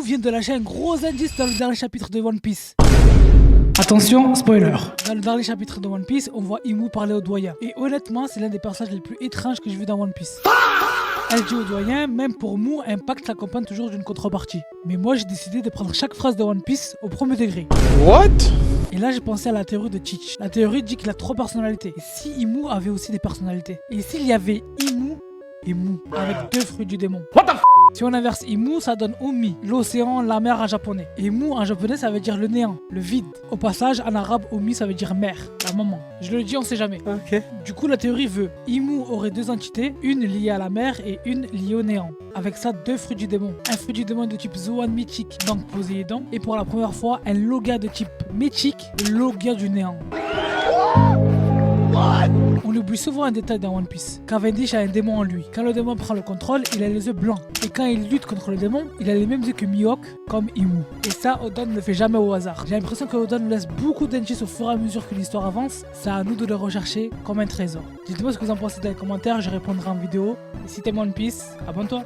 vient de lâcher un gros indice dans le dernier chapitre de One Piece. Attention, spoiler. Dans le dernier chapitre de One Piece, on voit Imu parler au doyen. Et honnêtement, c'est l'un des personnages les plus étranges que j'ai vu dans One Piece. Elle dit au doyen, même pour Mu, un pacte l'accompagne toujours d'une contrepartie. Mais moi, j'ai décidé de prendre chaque phrase de One Piece au premier degré. What? Et là, j'ai pensé à la théorie de Teach. La théorie dit qu'il a 3 personnalités. Et si Imu avait aussi des personnalités? Et s'il y avait Imu et Mu, avec 2 fruits du démon? What the f? Si on inverse Imu, ça donne Omi, l'océan, la mer en japonais. Et Mu en japonais, ça veut dire le néant, le vide. Au passage, en arabe, Omi, ça veut dire mère, la maman. Je le dis, on sait jamais. Ok. Du coup, la théorie veut Imu aurait 2 entités, une liée à la mer et une liée au néant. Avec ça, 2 fruits du démon. Un fruit du démon de type Zoan mythique, donc Poséidon. Et pour la première fois, un Logia de type mythique, le Logia du néant. On oublie souvent un détail dans One Piece. Cavendish a un démon en lui. Quand le démon prend le contrôle, il a les yeux blancs. Et quand il lutte contre le démon, il a les mêmes yeux que Mihawk, comme Imu. Et ça, Oda ne le fait jamais au hasard. J'ai l'impression que Oda nous laisse beaucoup d'indices au fur et à mesure que l'histoire avance. C'est à nous de le rechercher comme un trésor. Dites-moi ce que vous en pensez dans les commentaires, je répondrai en vidéo. Et si t'aimes One Piece, abonne-toi.